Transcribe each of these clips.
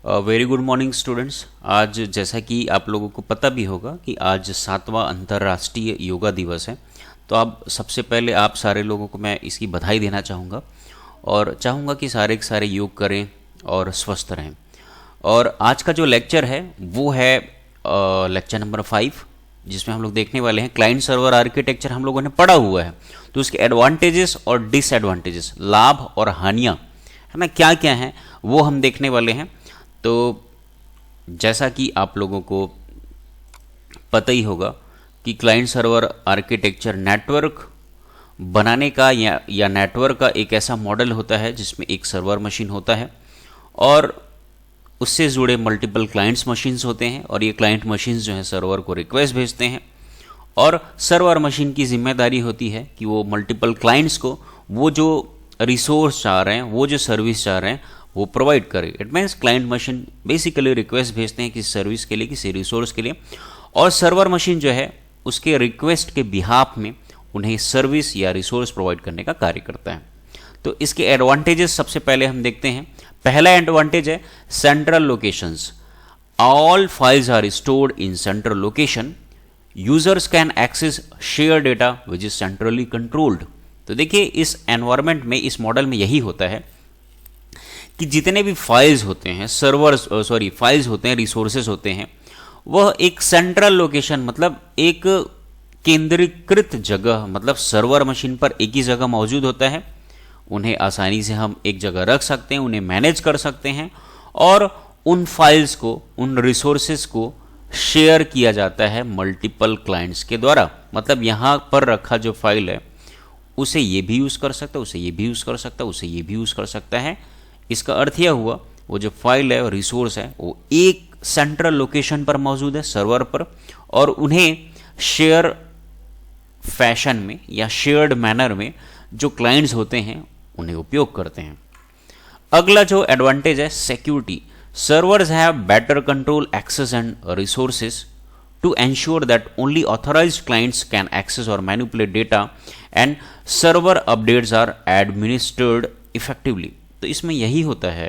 Very good morning students. आज जैसा कि आप लोगों को पता भी होगा कि आज 7वां अंतर्राष्ट्रीय योगा दिवस है। तो अब सबसे पहले आप सारे लोगों को मैं इसकी बधाई देना चाहूँगा और चाहूँगा कि सारे के सारे योग करें और स्वस्थ रहें। और आज का जो लेक्चर है वो है लेक्चर नंबर 5, जिसमें हम लोग देखने वाले हैं क्लाइंट सर्वर आर्किटेक्चर। हम लोगों ने पढ़ा हुआ है, तो उसके एडवांटेजेस और डिसएडवांटेजेस, लाभ और हानियाँ, है ना, क्या क्या हैं वो हम देखने वाले हैं। तो जैसा कि आप लोगों को पता ही होगा कि क्लाइंट सर्वर आर्किटेक्चर नेटवर्क बनाने का या नेटवर्क का एक ऐसा मॉडल होता है जिसमें एक सर्वर मशीन होता है और उससे जुड़े मल्टीपल क्लाइंट्स मशीन्स होते हैं, और ये क्लाइंट मशीन्स जो हैं सर्वर को रिक्वेस्ट भेजते हैं और सर्वर मशीन की जिम्मेदारी होती है कि वो मल्टीपल क्लाइंट्स को वो जो रिसोर्स चाह रहे हैं, वो जो सर्विस चाह रहे हैं वो प्रोवाइड करे। It means client machine basically request भेजते हैं किसी सर्विस के लिए, किसी रिसोर्स के लिए, और सर्वर मशीन जो है उसके रिक्वेस्ट के बिहाफ में उन्हें सर्विस या रिसोर्स प्रोवाइड करने का कार्य करता है। तो इसके एडवांटेजेस सबसे पहले हम देखते हैं। पहला एडवांटेज है central locations. All files are stored in central location. Users can access share data which is centrally controlled. तो देखिए, इस एनवायरमेंट में, इस मॉडल में यही होता है कि जितने भी फाइल्स होते हैं, फाइल्स होते हैं, रिसोर्सेज होते हैं, वह एक सेंट्रल लोकेशन मतलब एक केंद्रीकृत जगह, मतलब सर्वर मशीन पर एक ही जगह मौजूद होता है। उन्हें आसानी से हम एक जगह रख सकते हैं, उन्हें मैनेज कर सकते हैं, और उन फाइल्स को, उन रिसोर्सेज को शेयर किया जाता है मल्टीपल क्लाइंट्स के द्वारा। मतलब यहाँ पर रखा जो फाइल है उसे ये भी यूज़ कर सकता है, उसे ये भी यूज़ कर सकता है, उसे ये भी यूज़ कर सकता है। इसका अर्थ यह हुआ वो जो फाइल है और रिसोर्स है वो एक सेंट्रल लोकेशन पर मौजूद है, सर्वर पर, और उन्हें शेयर फैशन में या शेयर्ड मैनर में जो क्लाइंट्स होते हैं उन्हें उपयोग करते हैं। अगला जो एडवांटेज है security. Servers have better control access and resources to ensure that only authorized clients can access or manipulate data and server updates are administered effectively। तो इसमें यही होता है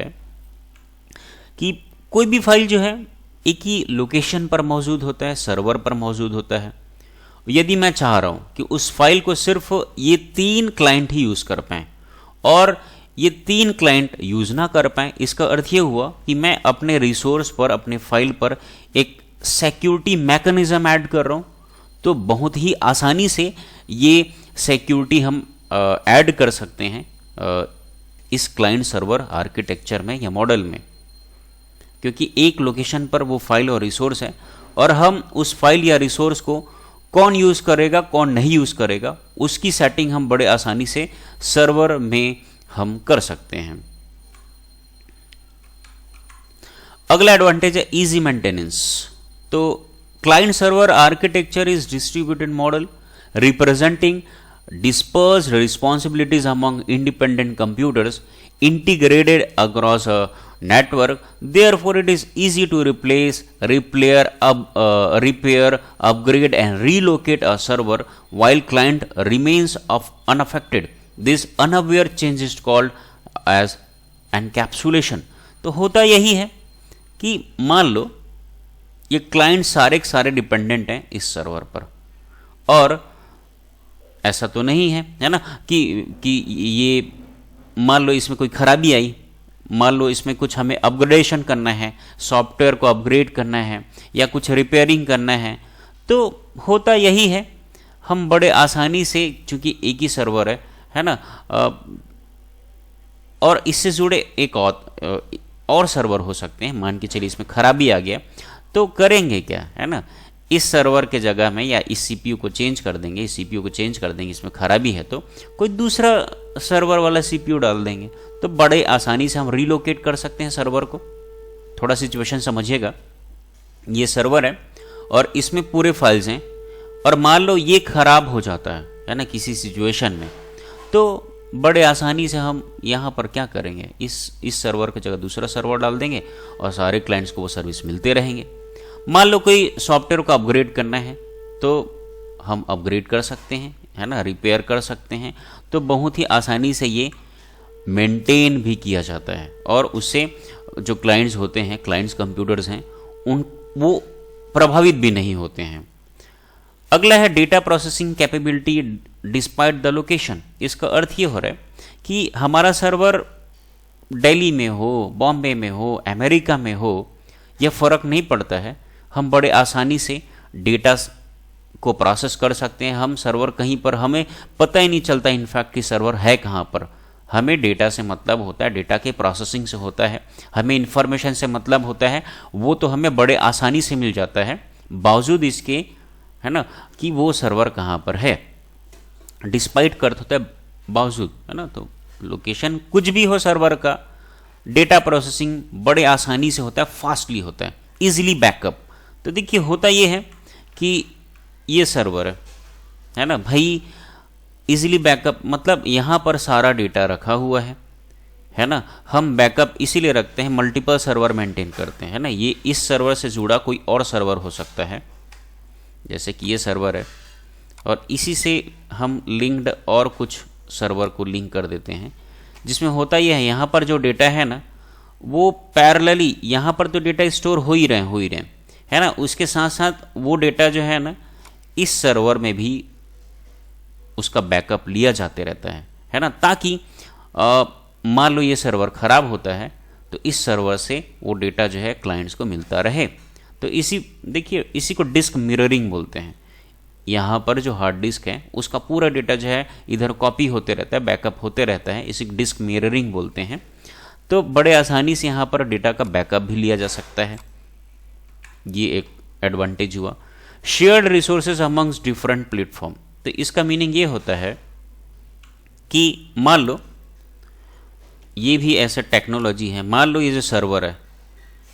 कि कोई भी फाइल जो है एक ही लोकेशन पर मौजूद होता है, सर्वर पर मौजूद होता है। यदि मैं चाह रहा हूं कि उस फाइल को सिर्फ ये 3 क्लाइंट ही यूज कर पाएं और ये 3 क्लाइंट यूज ना कर पाएं, इसका अर्थ ये हुआ कि मैं अपने रिसोर्स पर, अपने फाइल पर एक सिक्योरिटी मैकेनिज्म ऐड कर रहा हूं। तो बहुत ही आसानी से ये सिक्योरिटी हम ऐड कर सकते हैं इस क्लाइंट सर्वर आर्किटेक्चर में या मॉडल में, क्योंकि एक लोकेशन पर वो फाइल और रिसोर्स है और हम उस फाइल या रिसोर्स को कौन यूज करेगा, कौन नहीं यूज करेगा, उसकी सेटिंग हम बड़े आसानी से सर्वर में हम कर सकते हैं। अगला एडवांटेज है इजी मेंटेनेंस। तो client server architecture is distributed model representing dispersed responsibilities among independent computers integrated across a network. Therefore, it is easy to replace, repair, upgrade and relocate a server while client remains unaffected. This unaware change is called as encapsulation. तो होता यही है कि मान लो ये client सारे के सारे डिपेंडेंट हैं इस सर्वर पर, और ऐसा तो नहीं है ना, कि ये मान लो इसमें कोई खराबी आई, मान लो इसमें कुछ हमें अपग्रेडेशन करना है, सॉफ्टवेयर को अपग्रेड करना है या कुछ रिपेयरिंग करना है। तो होता यही है, हम बड़े आसानी से, चूंकि एक ही सर्वर है ना, और इससे जुड़े एक और सर्वर हो सकते हैं। मान के चलिए इसमें खराबी आ गया, तो करेंगे क्या, है ना, इस सर्वर के जगह में या इस सीपीयू को चेंज कर देंगे, इस सीपीयू को चेंज कर देंगे, इसमें खराबी है तो कोई दूसरा सर्वर वाला सीपीयू डाल देंगे। तो बड़े आसानी से हम रिलोकेट कर सकते हैं सर्वर को। थोड़ा सिचुएशन समझिएगा, ये सर्वर है और इसमें पूरे फाइल्स हैं, और मान लो ये खराब हो जाता है ना, किसी सिचुएशन में, तो बड़े आसानी से हम यहाँ पर क्या करेंगे, इस सर्वर की जगह दूसरा सर्वर डाल देंगे और सारे क्लाइंट्स को वो सर्विस मिलते रहेंगे। मान लो कोई सॉफ्टवेयर को अपग्रेड करना है तो हम अपग्रेड कर सकते हैं, है ना, रिपेयर कर सकते हैं। तो बहुत ही आसानी से ये मेंटेन भी किया जाता है और उससे जो क्लाइंट्स होते हैं, क्लाइंट्स कंप्यूटर्स हैं, उन वो प्रभावित भी नहीं होते हैं। अगला है data processing capability despite the location. इसका अर्थ ये हो रहा है कि हमारा सर्वर दिल्ली में हो, बॉम्बे में हो, अमेरिका में हो, यह फ़र्क नहीं पड़ता है। हम बड़े आसानी से डेटा को प्रोसेस कर सकते हैं। हम सर्वर कहीं पर, हमें पता ही नहीं चलता इनफैक्ट कि सर्वर है कहाँ पर। हमें डेटा से मतलब होता है, डेटा के प्रोसेसिंग से होता है, हमें इंफॉर्मेशन से मतलब होता है, वो तो हमें बड़े आसानी से मिल जाता है, बावजूद इसके, है ना, कि वो सर्वर कहाँ पर है। डिस्पाइट का अर्थ होता है बावजूद, है ना। तो लोकेशन कुछ भी हो सर्वर का, डेटा प्रोसेसिंग बड़े आसानी से होता है, फास्टली होता है, इजीली बैकअप। तो देखिए होता ये है कि ये सर्वर है ना भाई, इजीली बैकअप मतलब यहाँ पर सारा डेटा रखा हुआ है ना। हम बैकअप इसीलिए रखते हैं, मल्टीपल सर्वर मेंटेन करते हैं, है ना। ये इस सर्वर से जुड़ा कोई और सर्वर हो सकता है, जैसे कि ये सर्वर है, और इसी से हम लिंक्ड और कुछ सर्वर को लिंक कर देते हैं, जिसमें होता यह है यहाँ पर जो डेटा है ना, वो पैरेलली यहाँ पर तो डेटा स्टोर हो ही रहे है ना। उसके साथ साथ वो डेटा जो है ना, इस सर्वर में भी उसका बैकअप लिया जाते रहता है ना, ताकि मान लो ये सर्वर ख़राब होता है तो इस सर्वर से वो डेटा जो है क्लाइंट्स को मिलता रहे। तो इसी देखिए, इसी को डिस्क मिररिंग बोलते हैं। यहाँ पर जो हार्ड डिस्क है उसका पूरा डेटा जो है इधर कॉपी होते रहता है, बैकअप होते रहता है, इसी डिस्क मिररिंग बोलते हैं। तो बड़े आसानी से यहाँ पर डेटा का बैकअप भी लिया जा सकता है, ये एक एडवांटेज हुआ। Shared resources amongst different platform. तो इसका मीनिंग ये होता है कि मान लो ये भी ऐसा टेक्नोलॉजी है, मान लो ये जो सर्वर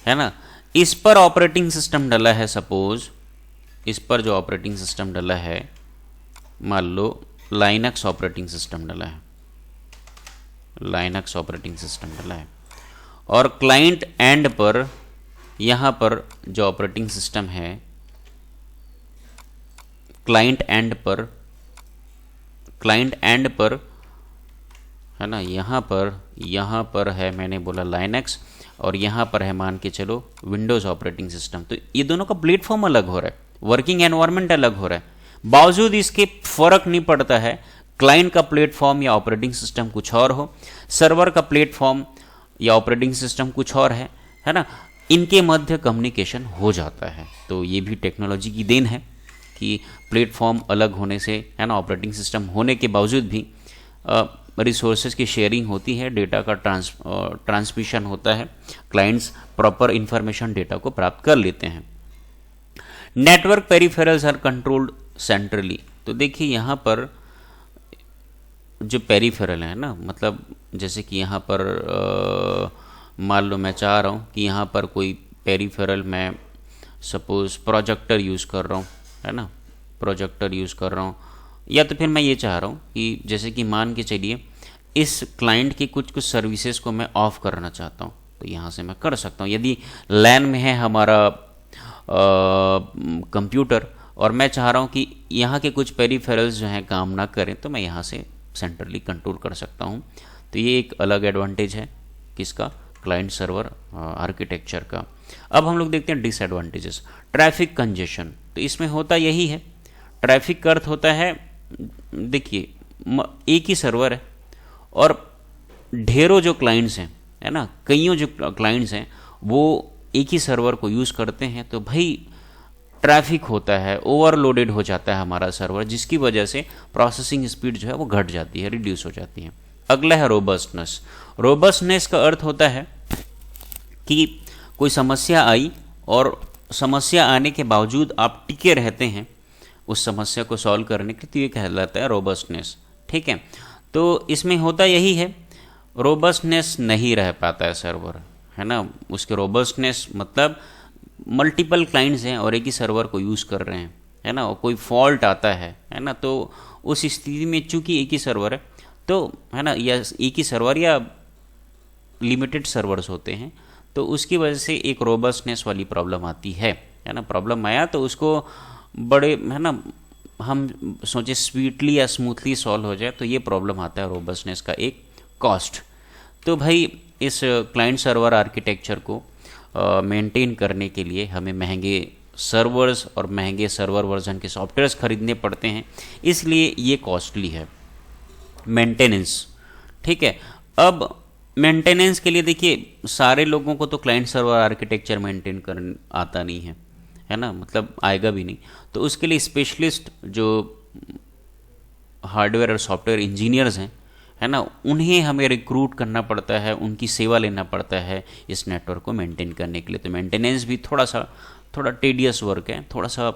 है ना, इस पर ऑपरेटिंग सिस्टम डला है, सपोज इस पर जो ऑपरेटिंग सिस्टम डला है, मान लो लाइनक्स ऑपरेटिंग सिस्टम डला है, लाइनक्स ऑपरेटिंग सिस्टम डला है, और क्लाइंट एंड पर यहाँ पर जो ऑपरेटिंग सिस्टम है, क्लाइंट एंड पर है ना, यहाँ पर है, मैंने बोला लाइनक्स, और यहाँ पर है मान के चलो विंडोज़ ऑपरेटिंग सिस्टम। तो ये दोनों का प्लेटफॉर्म अलग हो रहा है, वर्किंग एनवायरनमेंट अलग हो रहा है, बावजूद इसके फर्क नहीं पड़ता है क्लाइंट का प्लेटफॉर्म या ऑपरेटिंग सिस्टम कुछ और हो, सर्वर का प्लेटफॉर्म या ऑपरेटिंग सिस्टम कुछ और है ना, इनके मध्य कम्युनिकेशन हो जाता है। तो ये भी टेक्नोलॉजी की देन है कि प्लेटफॉर्म अलग होने से, है ना, ऑपरेटिंग सिस्टम होने के बावजूद भी रिसोर्सेज की शेयरिंग होती है, डेटा का ट्रांसमिशन होता है, क्लाइंट्स प्रॉपर इंफॉर्मेशन डेटा को प्राप्त कर लेते हैं। Network peripherals are controlled centrally. तो देखिए यहाँ पर जो पेरिफेरल है ना, मतलब जैसे कि यहाँ पर मान लो मैं चाह रहा हूँ कि यहाँ पर कोई पेरिफेरल, मैं सपोज प्रोजेक्टर यूज़ कर रहा हूँ, है ना, प्रोजेक्टर यूज़ कर रहा हूँ, या तो फिर मैं ये चाह रहा हूँ कि जैसे कि मान के चलिए इस क्लाइंट की कुछ सर्विसेज को मैं ऑफ करना चाहता हूँ, तो यहाँ से मैं कर सकता हूँ। यदि लैन में है हमारा कंप्यूटर और मैं चाह रहा हूँ कि यहाँ के कुछ पेरिफेरल्स जो हैं काम ना करें, तो मैं यहाँ से सेंट्रली कंट्रोल कर सकता हूँ। तो ये एक अलग एडवांटेज है किसका, क्लाइंट सर्वर आर्किटेक्चर का। अब हम लोग देखते हैं डिसएडवांटेजेस। Traffic congestion. तो इसमें होता यही है, ट्रैफिक का अर्थ होता है, देखिए एक ही सर्वर है और ढेरों जो क्लाइंट्स हैं, है ना, कईयों जो क्लाइंट्स हैं वो एक ही सर्वर को यूज़ करते हैं, तो भाई ट्रैफिक होता है, ओवरलोडेड हो जाता है हमारा सर्वर, जिसकी वजह से प्रोसेसिंग स्पीड जो है वो घट जाती है, रिड्यूस हो जाती है। अगला है रोबस्टनेस। रोबस्टनेस का अर्थ होता है कि कोई समस्या आई और समस्या आने के बावजूद आप टिके रहते हैं उस समस्या को सॉल्व करने के, तो ये कहलाता है रोबस्टनेस। ठीक है, तो इसमें होता यही है, रोबस्टनेस नहीं रह पाता है सर्वर, है ना, उसके रोबस्टनेस मतलब मल्टीपल क्लाइंट्स हैं और एक ही सर्वर को यूज़ कर रहे हैं, है ना, और कोई फॉल्ट आता है ना, तो उस स्थिति में चूंकि एक ही सर्वर है, तो है ना, या एक ही सर्वर या लिमिटेड सर्वर्स होते हैं, तो उसकी वजह से एक रोबस्टनेस वाली प्रॉब्लम आती है ना। प्रॉब्लम आया तो उसको बड़े, है ना, हम सोचे स्वीटली या स्मूथली सॉल्व हो जाए, तो ये प्रॉब्लम आता है रोबस्टनेस का एक कॉस्ट। तो भाई इस क्लाइंट सर्वर आर्किटेक्चर को मेंटेन करने के लिए हमें महंगे सर्वर्स और महंगे सर्वर वर्जन के सॉफ्टवेयर्स खरीदने पड़ते हैं, इसलिए ये कॉस्टली है। मेंटेनेंस, ठीक है। अब मेंटेनेंस के लिए देखिए, सारे लोगों को तो क्लाइंट सर्वर आर्किटेक्चर मेंटेन कर आता नहीं है ना, मतलब आएगा भी नहीं। तो उसके लिए स्पेशलिस्ट जो हार्डवेयर और सॉफ्टवेयर इंजीनियर्स हैं, है ना, उन्हें हमें रिक्रूट करना पड़ता है, उनकी सेवा लेना पड़ता है इस नेटवर्क को मेंटेन करने के लिए। तो मेंटेनेंस भी थोड़ा टेडियस वर्क है, थोड़ा सा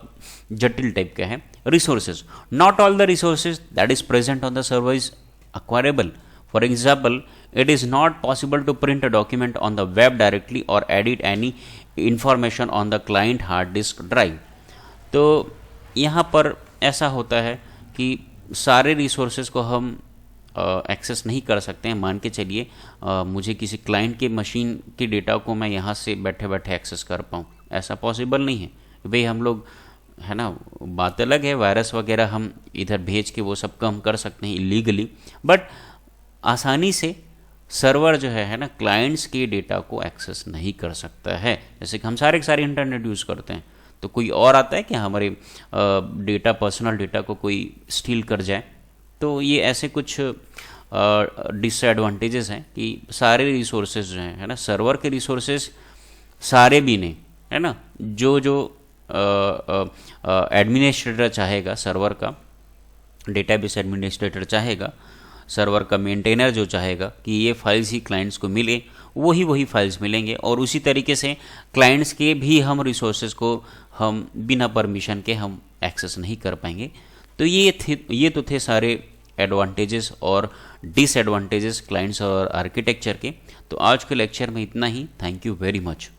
जटिल टाइप का है। Resources, not all the resources that is present on the server is acquirable. For example, it is not possible to print a document on the web directly or edit any information on the client hard disk drive. तो यहाँ पर ऐसा होता है कि सारे resources को हम एक्सेस नहीं कर सकते हैं। मान के चलिए मुझे किसी क्लाइंट के मशीन के डेटा को मैं यहाँ से बैठे बैठे एक्सेस कर पाऊँ, ऐसा पॉसिबल नहीं है भाई। हम लोग, है ना, बात अलग है, वायरस वगैरह हम इधर भेज के वो सब कम कर सकते हैं इलीगली, बट आसानी से सर्वर जो है ना, क्लाइंट्स के डेटा को एक्सेस नहीं कर सकता है। जैसे कि हम सारे के सारे इंटरनेट यूज़ करते हैं, तो कोई और आता है कि हमारे डेटा, पर्सनल डेटा को कोई स्टील कर जाए। तो ये ऐसे कुछ डिसएडवांटेजेस हैं कि सारे रिसोर्सेज जो हैं, है ना, सर्वर के रिसोर्सेज सारे भी नहीं, है ना, जो एडमिनिस्ट्रेटर चाहेगा, सर्वर का डेटाबेस एडमिनिस्ट्रेटर चाहेगा, सर्वर का मेंटेनर जो चाहेगा कि ये फाइल्स ही क्लाइंट्स को मिले, वही वही मिलेंगे। और उसी तरीके से क्लाइंट्स के भी हम रिसोर्सेज को हम बिना परमिशन के हम एक्सेस नहीं कर पाएंगे। तो ये तो थे सारे एडवांटेजेस और डिसएडवांटेजेस क्लाइंट्स और आर्किटेक्चर के। तो आज के लेक्चर में इतना ही। Thank you very much.